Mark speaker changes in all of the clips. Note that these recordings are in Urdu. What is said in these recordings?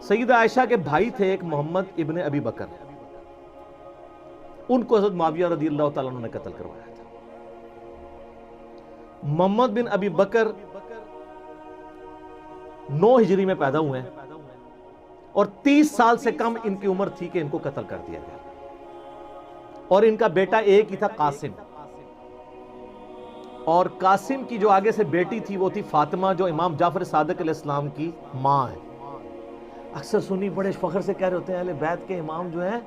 Speaker 1: سیدہ عائشہ کے بھائی تھے ایک محمد ابن ابی بکر، ان کو حضرت معاویہ رضی اللہ تعالیٰ عنہ نے قتل کروایا تھا۔ محمد بن ابی بکر 9 ہجری میں پیدا ہوئے ہیں اور 30 سال سے کم ان کی عمر تھی کہ ان کو قتل کر دیا گیا، اور ان کا بیٹا ایک ہی تھا قاسم، اور قاسم کی جو آگے سے بیٹی تھی وہ تھی فاطمہ، جو امام جعفر صادق علیہ السلام کی ماں ہے۔ اکثر سنی بڑے فخر سے کہہ رہے ہوتے ہیں اہل بیت کے امام جو ہیں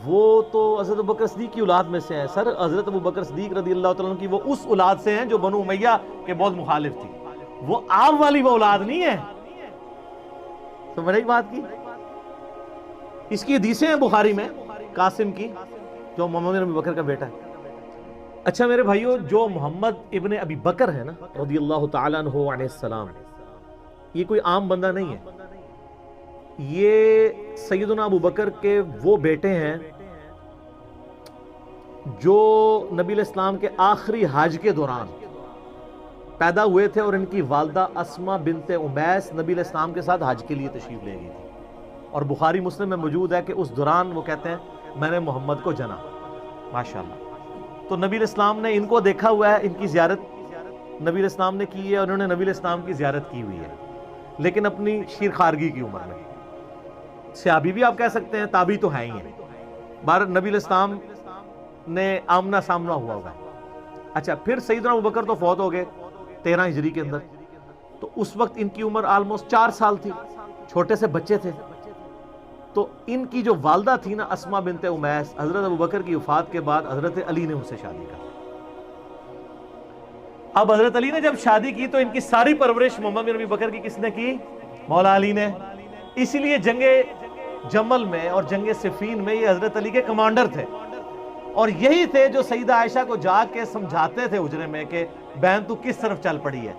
Speaker 1: وہ تو حضرت ابوبکر صدیق کی اولاد میں سے ہیں۔ سر، حضرت ابوبکر صدیق رضی اللہ تعالیٰ عنہ کی وہ اس اولاد سے ہیں جو بنو امیہ کے بہت مخالف تھی، وہ آپ والی وہ اولاد نہیں ہے۔ سمجھ بات کی؟ اس کی حدیثیں ہیں بخاری میں قاسم کی، جو محمد بن ابی بکر کا بیٹا ہے۔ اچھا میرے بھائیو، جو محمد ابن ابی بکر ہے نا رضی اللہ تعالیٰ عنہ علیہ السلام، یہ کوئی عام بندہ نہیں ہے، یہ سیدنا ابو بکر کے وہ بیٹے ہیں جو نبی علیہ السلام کے آخری حج کے دوران پیدا ہوئے تھے، اور ان کی والدہ اسما بنت امیس نبی علیہ السلام کے ساتھ حج کے لیے تشریف لے گئی تھی، اور بخاری مسلم میں موجود ہے کہ اس دوران وہ کہتے ہیں میں نے محمد کو جنا۔ ماشاءاللہ۔ تو نبی علیہ السلام نے ان کو دیکھا ہوا ہے، ان کی زیارت نبی علیہ السلام نے کی ہے، اور انہوں نے نبی علیہ السلام کی زیارت کی ہوئی ہے، لیکن اپنی شیر خارگی کی عمر میں۔ صحابی بھی آپ کہہ سکتے ہیں، تابعی تو ہیں ہی ہیں، بہر نبی علیہ السلام نے آمنا سامنا ہوا ہوگا۔ اچھا، پھر سیدنا ابوبکر تو فوت ہو گئے 13 ہجری کے اندر، تو اس وقت ان کی عمر آلموسٹ 4 سال تھی، چھوٹے سے بچے تھے۔ تو ان کی جو والدہ تھی نا اسما بنت امیس، حضرت ابوبکر کی وفات کے بعد حضرت علی نے ان سے شادی کی۔ اب حضرت علی نے جب شادی کی تو ان کی ساری پرورش محمد بن ابی بکر کی کس نے کی؟ مولا علی نے۔ اسی لیے جنگ جمل میں اور جنگ صفین میں یہ حضرت علی کے کمانڈر تھے، اور یہی تھے جو سیدہ عائشہ کو جا کے سمجھاتے تھے حجرے میں کہ بہن تو کس طرف چل پڑی ہے،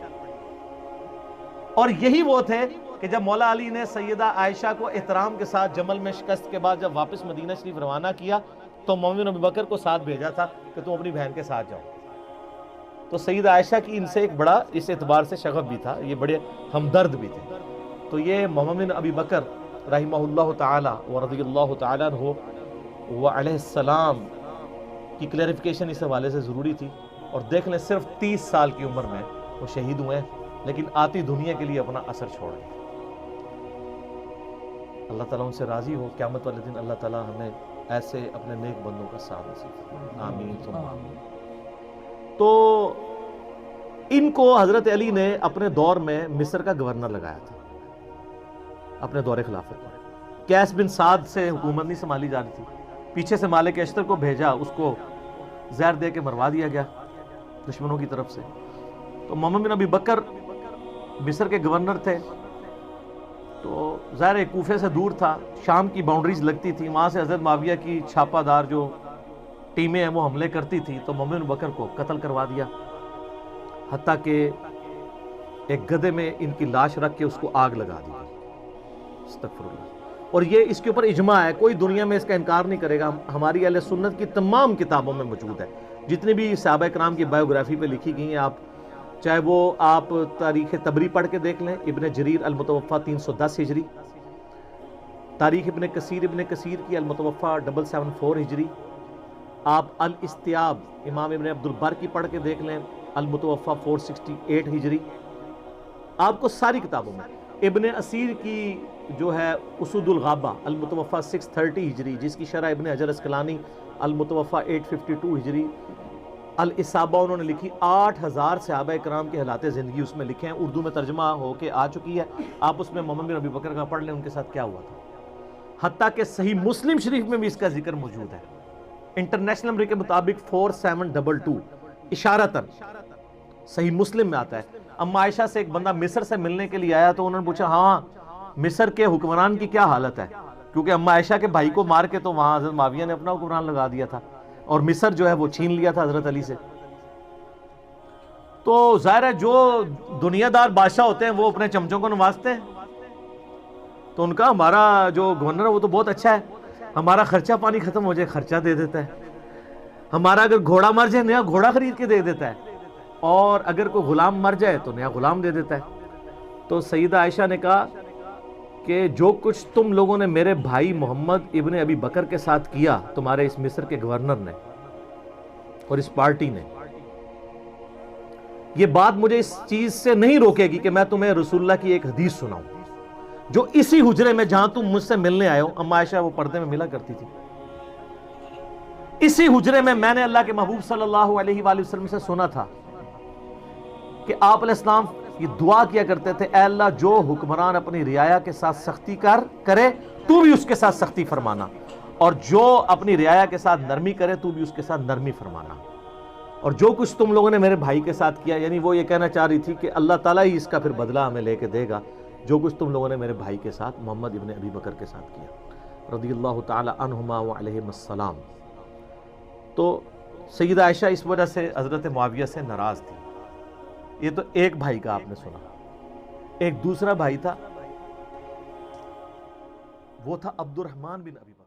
Speaker 1: اور یہی وہ تھے کہ جب مولا علی نے سیدہ عائشہ کو احترام کے ساتھ جمل میں شکست کے بعد جب واپس مدینہ شریف روانہ کیا تو محمد بن ابی بکر کو ساتھ بھیجا تھا کہ تم اپنی بہن کے ساتھ جاؤ۔ تو سیدہ عائشہ کی ان سے ایک بڑا اس اعتبار سے شغف بھی تھا، یہ بڑے ہمدرد بھی تھے۔ تو یہ محمد بن ابی بکر رحمہ اللہ تعالی ورضی اللہ تعالیٰ عنہ وعلیہ السلام کی کلیریفیکیشن اس حوالے سے ضروری تھی، اور دیکھ لیں صرف 30 سال کی عمر میں وہ شہید ہوئے ہیں، لیکن آتی دنیا کے لیے اپنا اثر چھوڑ گئے۔ اللہ تعالیٰ ان سے راضی ہو، قیامت والے دن اللہ تعالیٰ ہمیں ایسے اپنے نیک بندوں کا ساتھ نصیب فرمائے، آمین ثم آمین۔ تو ان کو حضرت علی نے اپنے دور میں مصر کا گورنر لگایا تھا، اپنے دور خلافت میں۔ قیس بن سعد سے حکومت نہیں سنبھالی جا رہی تھی، پیچھے سے مالک اشتر کو بھیجا، اس کو زہر دے کے مروا دیا گیا دشمنوں کی طرف سے۔ تو محمد بن ابی بکر مصر کے گورنر تھے، تو ظاہر کوفے سے دور تھا، شام کی باؤنڈریز لگتی تھی، وہاں سے حضرت معاویہ کی چھاپہ دار جو ٹیمیں ہیں وہ حملے کرتی تھی، تو محمد بن بکر کو قتل کروا دیا، حتیٰ کہ ایک گدھے میں ان کی لاش رکھ کے اس کو آگ لگا دی۔ استغفر اللہ۔ اور یہ اس کے اوپر اجماع ہے، کوئی دنیا میں اس کا انکار نہیں کرے گا، ہماری اہل سنت کی تمام کتابوں میں موجود ہے، جتنی بھی صحابہ کرام کی بایوگرافی پہ لکھی گئی ہیں، آپ چاہے وہ آپ تاریخ طبری پڑھ کے دیکھ لیں، ابن جریر المتوفی 310 ہجری، تاریخ ابن کثیر کی المتوفی 774 ہجری، آپ الاستیاب امام ابن عبد البر کی پڑھ کے دیکھ لیں، المتوفی 468 ہجری، آپ کو ساری کتابوں میں ابن اسیر کی جو ہے اسود الغابہ المتوفی 630 ہجری، جس کی شرح ابن حجر اسقلانی المتوفی 852 ہجری، الاصابہ انہوں نے لکھی، 8000 صحابہ کرام کے حالات زندگی اس میں لکھے ہیں، اردو میں ترجمہ ہو کے آ چکی ہے، آپ اس میں محمد بن ابی بکر کا پڑھ لیں ان کے ساتھ کیا ہوا تھا۔ حتیٰ کہ صحیح مسلم شریف میں بھی اس کا ذکر موجود ہے، انٹرنیشنل نمبر کے مطابق 4722 اشارتاً صحیح مسلم میں آتا ہے۔ اما عائشہ سے ایک بندہ مصر سے ملنے کے لیے آیا تو انہوں نے پوچھا ہاں مصر کے حکمران کی کیا حالت ہے، کیونکہ اما عائشہ کے بھائی کو مار کے تو وہاں حضرت معاویہ نے اپنا حکمران لگا دیا تھا، اور مصر جو ہے وہ چھین لیا تھا حضرت علی سے۔ تو ظاہر ہے جو دنیا دار بادشاہ ہوتے ہیں وہ اپنے چمچوں کو نوازتے ہیں، تو ان کا ہمارا جو گورنر ہے وہ تو بہت اچھا ہے، ہمارا خرچہ پانی ختم ہو جائے خرچہ دے دیتا ہے، ہمارا اگر گھوڑا مر جائے نیا گھوڑا خرید کے دے دیتا ہے، اور اگر کوئی غلام مر جائے تو نیا غلام دے دیتا ہے۔ تو سیدہ عائشہ نے کہا کہ جو کچھ تم لوگوں نے میرے بھائی محمد ابن ابی بکر کے ساتھ کیا، تمہارے اس مصر کے گورنر نے اور اس پارٹی نے، یہ بات مجھے اس چیز سے نہیں روکے گی کہ میں تمہیں رسول اللہ کی ایک حدیث سناؤں جو اسی حجرے میں جہاں تم مجھ سے ملنے آئے ہو، اما عائشہ وہ پردے میں ملا کرتی تھی، اسی حجرے میں نے اللہ کے محبوب صلی اللہ علیہ وآلہ وسلم سے سنا تھا کہ آپ علیہ السلام یہ دعا کیا کرتے تھے، اے اللہ جو حکمران اپنی رعایا کے ساتھ سختی کرے تو بھی اس کے ساتھ سختی فرمانا، اور جو اپنی رعایا کے ساتھ نرمی کرے تو بھی اس کے ساتھ نرمی فرمانا، اور جو کچھ تم لوگوں نے میرے بھائی کے ساتھ کیا، یعنی وہ یہ کہنا چاہ رہی تھی کہ اللہ تعالیٰ ہی اس کا پھر بدلہ ہمیں لے کے دے گا جو کچھ تم لوگوں نے میرے بھائی کے ساتھ محمد ابن ابی بکر کے ساتھ کیا رضی اللہ تعالی عنہما وعلیہم السلام۔ تو سیدہ عائشہ اس وجہ سے حضرت معاویہ سے ناراض تھی۔ یہ تو ایک بھائی کا آپ نے سنا، ایک دوسرا بھائی تھا، وہ تھا عبد الرحمن بن ابی بکر۔